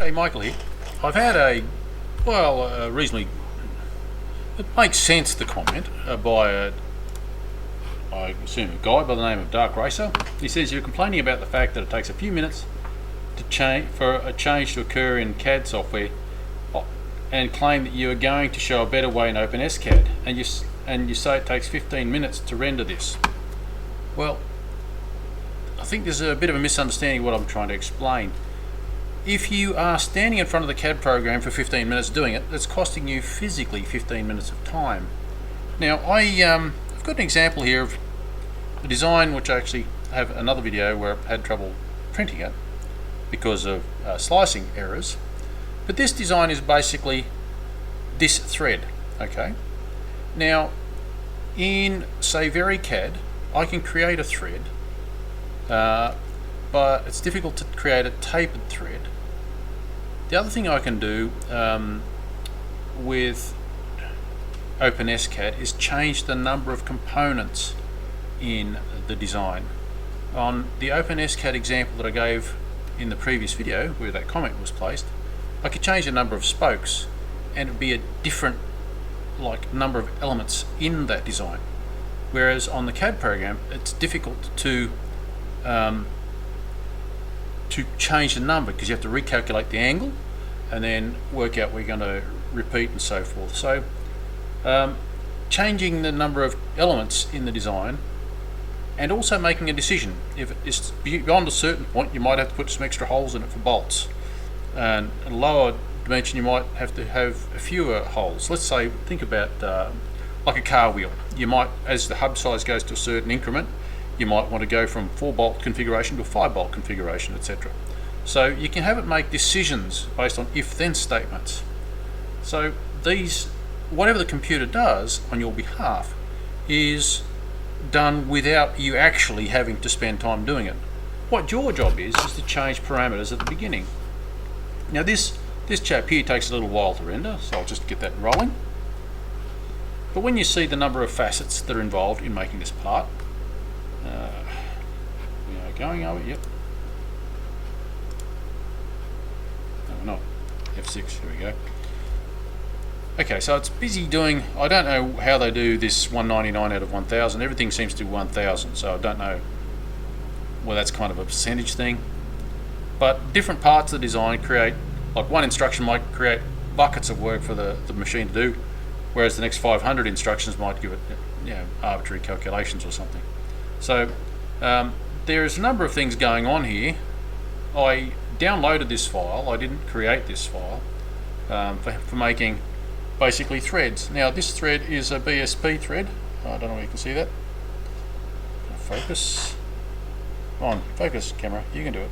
Hey, Michael here. I've had a reasonably, it makes sense, the comment by I assume a guy by the name of Dark Racer. He says you're complaining about the fact that it takes a few minutes for a change to occur in CAD software, and claim that you are going to show a better way in OpenScad, and you say it takes 15 minutes to render this. Well, I think there's a bit of a misunderstanding of what I'm trying to explain. If you are standing in front of the CAD program for 15 minutes doing it, it's costing you physically 15 minutes of time. Now, I've got an example here of a design which I actually have another video where I've had trouble printing it because of slicing errors. But this design is basically this thread, okay? Now, in, say, VeryCAD, I can create a thread, but it's difficult to create a tapered thread. The other thing I can do with OpenScad is change the number of components in the design. On the OpenScad example that I gave in the previous video, where that comment was placed, I could change the number of spokes and it would be a different number of elements in that design. Whereas on the CAD program, it's difficult to change the number because you have to recalculate the angle and then work out where you're going to repeat and so forth. So changing the number of elements in the design and also making a decision. If it's beyond a certain point, you might have to put some extra holes in it for bolts, and at a lower dimension you might have to have fewer holes. Let's say, think about like a car wheel. You might, as the hub size goes to a certain increment, you might want to go from 4-bolt configuration to a 5-bolt configuration, etc. So you can have it make decisions based on if-then statements. So these, whatever the computer does on your behalf, is done without you actually having to spend time doing it. What your job is to change parameters at the beginning. Now this chap here takes a little while to render, so I'll just get that rolling. But when you see the number of facets that are involved in making this part, we are going over, yep. No, we're not. F6, here we go. Okay, so it's busy doing, I don't know how they do this 199 out of 1000. Everything seems to be 1000, so I don't know whether that's kind of a percentage thing. But different parts of the design create, like one instruction might create buckets of work for the machine to do, whereas the next 500 instructions might give it, arbitrary calculations or something. So there's a number of things going on here. I downloaded this file, I didn't create this file, for making basically threads. Now this thread is a BSP thread. I don't know if you can see that. Focus. Come on, focus camera, you can do it.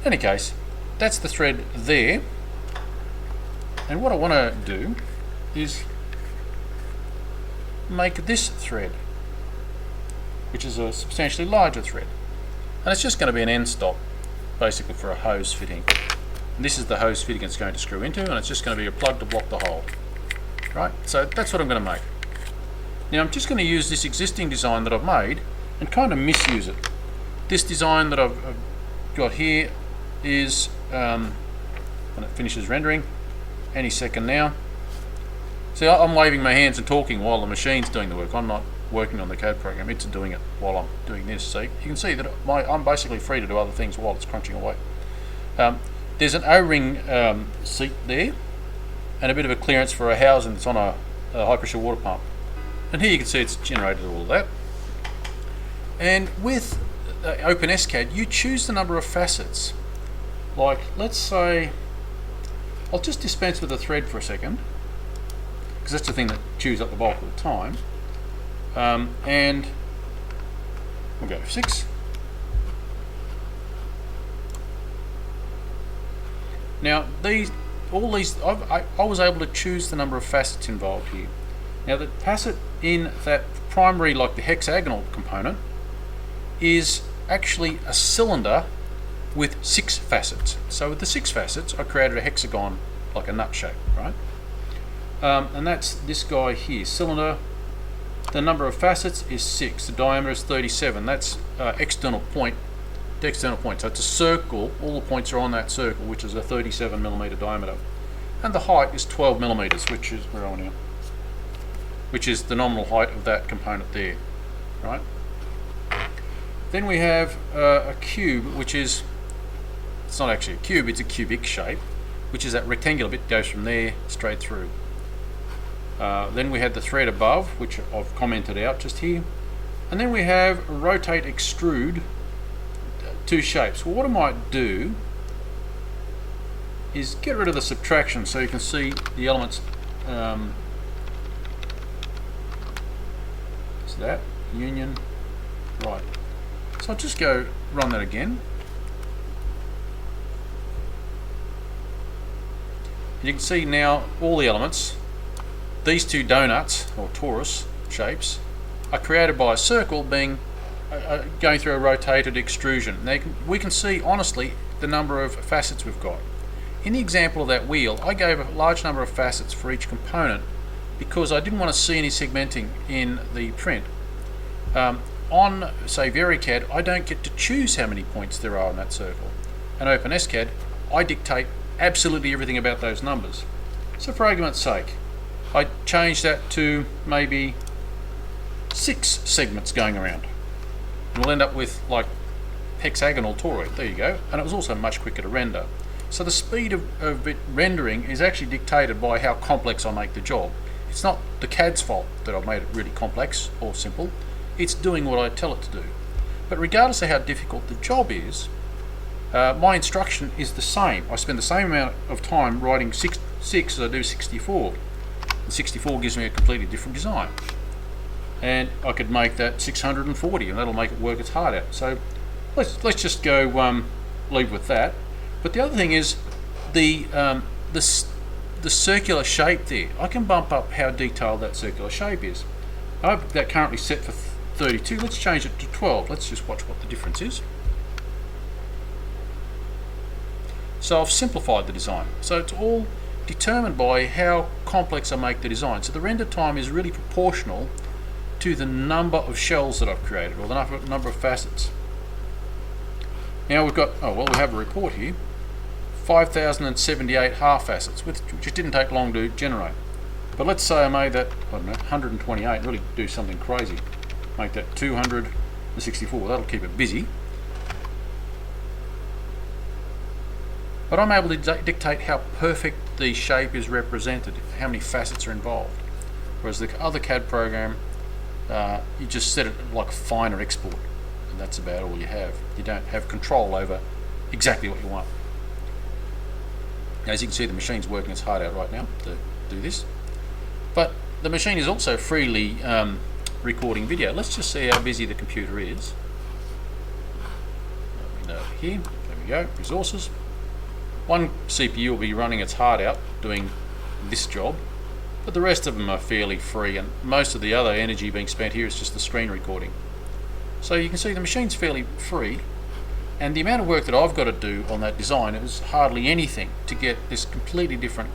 In any case, that's the thread there. And what I want to do is make this thread, which is a substantially larger thread. And it's just going to be an end stop, basically, for a hose fitting. And this is the hose fitting it's going to screw into, and it's just going to be a plug to block the hole. Right, so that's what I'm going to make. Now I'm just going to use this existing design that I've made and kind of misuse it. This design that I've got here is, when it finishes rendering, any second now. See, I'm waving my hands and talking while the machine's doing the work. I'm not working on the CAD program, it's doing it while I'm doing this. So you can see that I'm basically free to do other things while it's crunching away. There's an O-ring seat there and a bit of a clearance for a housing that's on a high pressure water pump. And here you can see it's generated all of that. And with OpenScad, you choose the number of facets. Like, let's say, I'll just dispense with the thread for a second, because that's the thing that chews up the bulk of the time. And we'll go F6. Now I was able to choose the number of facets involved here. Now the facet in that primary, like the hexagonal component, is actually a cylinder with 6 facets. So with the 6 facets, I created a hexagon, like a nut shape, right? And that's this guy here, cylinder. The number of facets is 6, the diameter is 37. That's external point the external point. So it's a circle, all the points are on that circle, which is a 37mm diameter. And the height is 12mm, which is, where are we now? Which is the nominal height of that component there, right? Then we have a cube, which is, it's not actually a cube, it's a cubic shape, which is that rectangular bit goes from there straight through. Then we had the thread above, which I've commented out just here. And then we have rotate, extrude, two shapes. Well, what I might do is get rid of the subtraction so you can see the elements. So that, union, right. So I'll just go run that again. You can see now all the elements, these two donuts or torus shapes, are created by a circle being going through a rotated extrusion. Now we can see honestly the number of facets we've got. In the example of that wheel, I gave a large number of facets for each component because I didn't want to see any segmenting in the print. On, say, VariCAD, I don't get to choose how many points there are in that circle. And OpenScad, I dictate absolutely everything about those numbers. So for argument's sake, I change that to maybe 6 segments going around. And we'll end up with like hexagonal toroid. There you go. And it was also much quicker to render. So the speed of it rendering is actually dictated by how complex I make the job. It's not the CAD's fault that I've made it really complex or simple. It's doing what I tell it to do. But regardless of how difficult the job is, my instruction is the same. I spend the same amount of time writing 6 as I do 64. And 64 gives me a completely different design. And I could make that 640 and that'll make it work its heart out. So let's just go leave with that. But the other thing is the circular shape there. I can bump up how detailed that circular shape is. I have that currently set for 32. Let's change it to 12. Let's just watch what the difference is. So I've simplified the design. So it's all determined by how complex I make the design. So the render time is really proportional to the number of shells that I've created, or the number of facets. Now we've got, oh well, we have a report here, 5,078 half facets, which didn't take long to generate. But let's say I made that, I don't know, 128, really do something crazy. Make that 264, that'll keep it busy. But I'm able to dictate how perfect the shape is represented, how many facets are involved. Whereas the other CAD program, you just set it like finer export, and that's about all you have. You don't have control over exactly what you want. As you can see, the machine's working its heart out right now to do this. But the machine is also freely recording video. Let's just see how busy the computer is. Over here, there we go, resources. One CPU will be running its heart out doing this job, but the rest of them are fairly free, and most of the other energy being spent here is just the screen recording. So you can see the machine's fairly free, and the amount of work that I've got to do on that design is hardly anything to get this completely different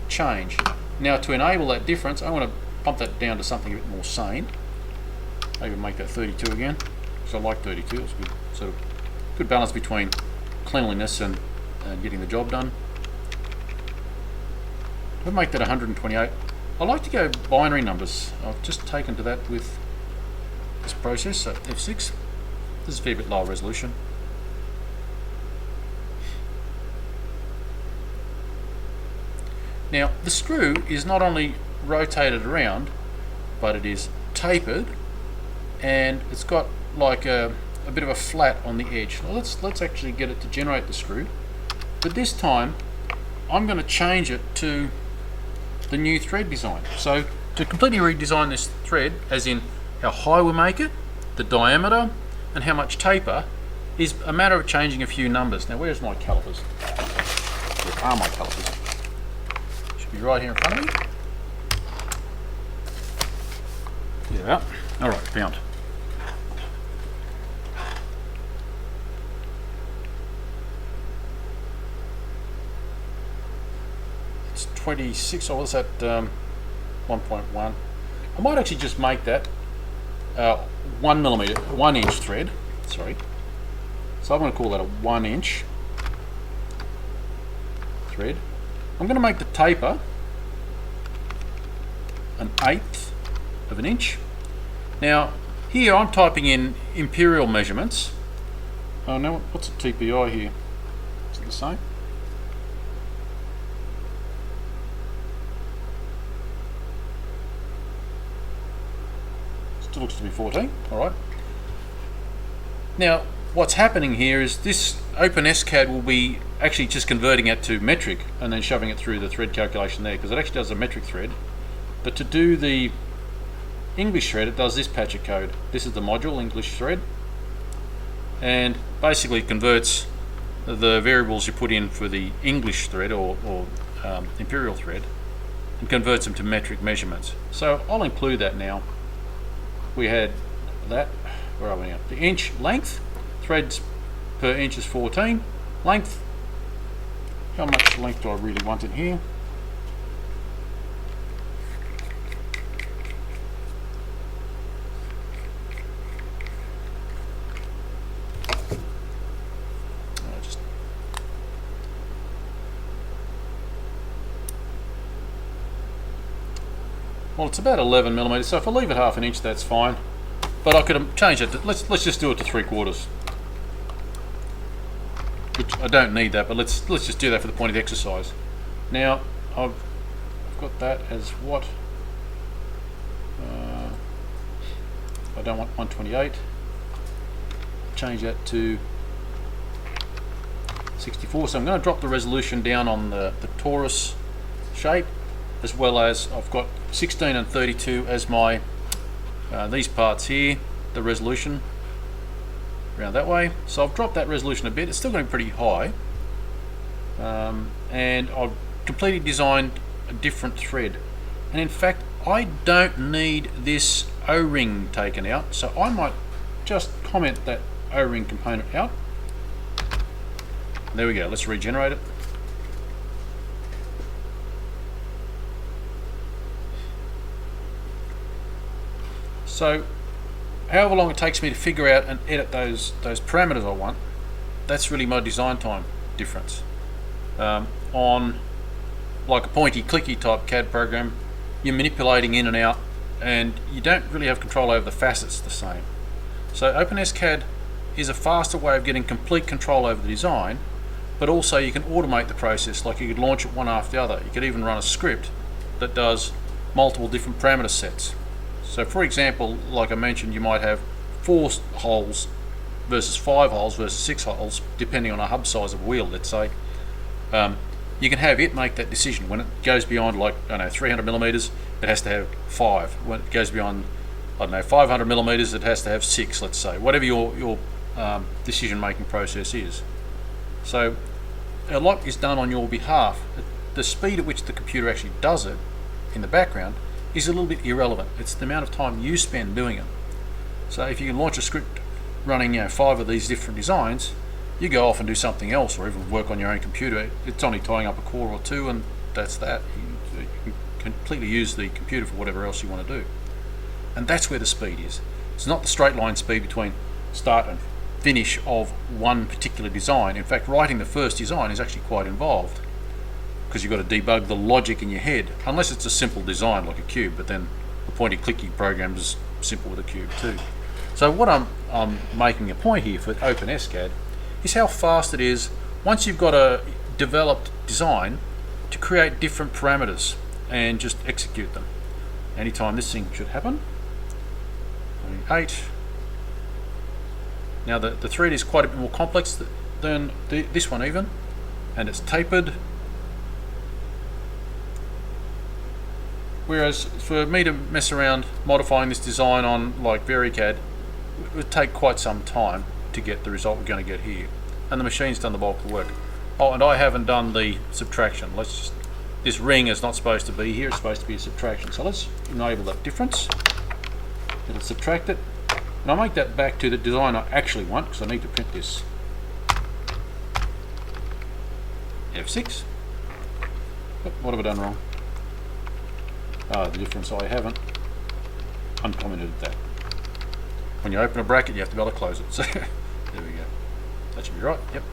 change. Now to enable that difference, I want to bump that down to something a bit more sane. Maybe make that 32 again, because I like 32. It's a good, sort of good balance between cleanliness and getting the job done. We'll make that 128. I like to go binary numbers. I've just taken to that with this process, so F6. This is a fair bit lower resolution. Now the screw is not only rotated around, but it is tapered, and it's got like a bit of a flat on the edge. Now let's actually get it to generate the screw. But this time I'm going to change it to the new thread design. So to completely redesign this thread, as in how high we make it, the diameter, and how much taper, is a matter of changing a few numbers. Now where's my calipers? Where are my calipers? Should be right here in front of me. Yeah. All right, found. It's 26. Oh, what's that? 1.1. I might actually just make that 1 inch thread. Sorry. So I'm going to call that a 1 inch thread. I'm going to make the taper 1/8 of an inch. Now here I'm typing in imperial measurements. Oh no, what's a TPI here? Is it the same? Still looks to be 14, alright. Now what's happening here is this OpenScad will be actually just converting it to metric and then shoving it through the thread calculation there, because it actually does a metric thread. But to do the English thread, it does this patch of code. This is the module English thread, and basically converts the variables you put in for the English thread or imperial thread and converts them to metric measurements. So I'll include that now. We had that, where are we now? The inch length, threads per inch is 14. Length, how much length do I really want in here? Well, it's about 11 millimeters, so if I leave it 1/2 inch, that's fine. But I could have changed it to, let's just do it to 3/4. Which I don't need that, but let's just do that for the point of the exercise. Now I've got that as what? I don't want 128. Change that to 64. So I'm going to drop the resolution down on the torus shape, as well as I've got 16 and 32 as my these parts here, the resolution around that way. So I've dropped that resolution a bit. It's still going to be pretty high, and I've completely designed a different thread. And in fact, I don't need this O-ring taken out, so I might just comment that O-ring component out. There we go. Let's regenerate it. So however long it takes me to figure out and edit those parameters I want, that's really my design time difference. On like a pointy clicky type CAD program, you're manipulating in and out and you don't really have control over the facets the same. So OpenScad is a faster way of getting complete control over the design, but also you can automate the process. Like you could launch it one after the other. You could even run a script that does multiple different parameter sets. So for example, like I mentioned, you might have 4 holes versus 5 holes versus 6 holes, depending on a hub size of wheel, let's say. You can have it make that decision. When it goes beyond, like, I don't know, 300 millimeters, it has to have 5. When it goes beyond, I don't know, 500 millimeters, it has to have 6, let's say. Whatever your decision-making process is. So a lot is done on your behalf. The speed at which the computer actually does it in the background is a little bit irrelevant. It's the amount of time you spend doing it. So if you can launch a script running 5 of these different designs, you go off and do something else, or even work on your own computer. It's only tying up a core or two, and that's that. You can completely use the computer for whatever else you want to do. And that's where the speed is. It's not the straight line speed between start and finish of one particular design. In fact, writing the first design is actually quite involved, because you've got to debug the logic in your head, unless it's a simple design like a cube, but then the pointy clicky program is simple with a cube too. So what I'm making a point here for OpenScad is how fast it is, once you've got a developed design, to create different parameters and just execute them. Anytime this thing should happen. 28. Now the thread is quite a bit more complex than this one even, and it's tapered. Whereas for me to mess around modifying this design on like VariCAD, it would take quite some time to get the result we're going to get here, and the machine's done the bulk of the work. Oh, and I haven't done the subtraction. This ring is not supposed to be here, it's supposed to be a subtraction. So let's enable that difference. It'll subtract it, and I'll make that back to the design I actually want, because I need to print this. F6. What have I done wrong? The difference I haven't uncommented that. When you open a bracket, you have to be able to close it. So there we go. That should be right. Yep.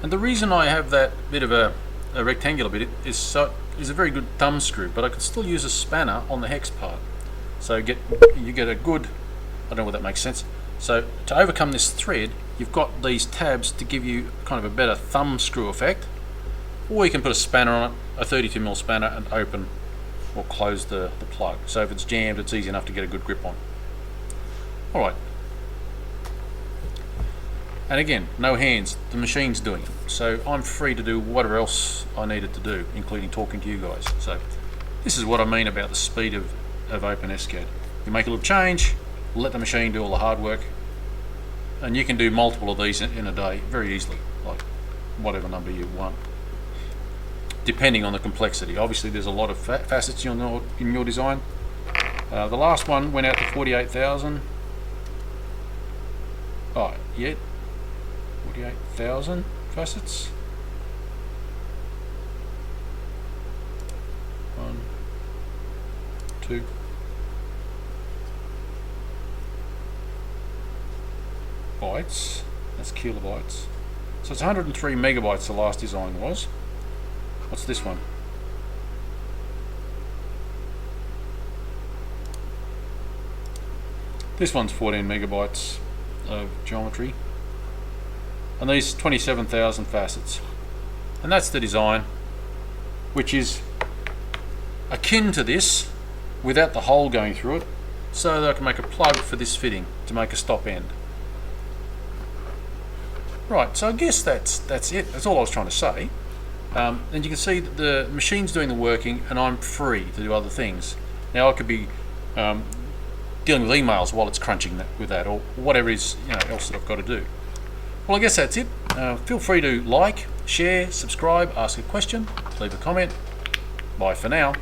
And the reason I have that bit of a rectangular bit is a very good thumb screw, but I can still use a spanner on the hex part. So you get a good, I don't know whether that makes sense. So to overcome this thread, you've got these tabs to give you kind of a better thumb screw effect, or you can put a spanner on it, a 32mm spanner, and open or close the plug. So if it's jammed, it's easy enough to get a good grip on. Alright. And again, no hands, the machine's doing it. So I'm free to do whatever else I needed to do, including talking to you guys. So this is what I mean about the speed of OpenScad. You make a little change, let the machine do all the hard work, and you can do multiple of these in a day very easily, like whatever number you want, depending on the complexity. Obviously there's a lot of facets in your design. The last one went out to 48,000. Oh, yeah. 48,000 facets. 1, 2. Bytes. That's kilobytes. So it's 103 megabytes the last design was. What's this one? This one's 14 megabytes of geometry. And these 27,000 facets. And that's the design, which is akin to this without the hole going through it, so that I can make a plug for this fitting to make a stop end. Right, so I guess that's it. That's all I was trying to say. And you can see that the machine's doing the working and I'm free to do other things. Now I could be dealing with emails while it's crunching with that, or whatever is else that I've got to do. Well, I guess that's it. Feel free to like, share, subscribe, ask a question, leave a comment. Bye for now.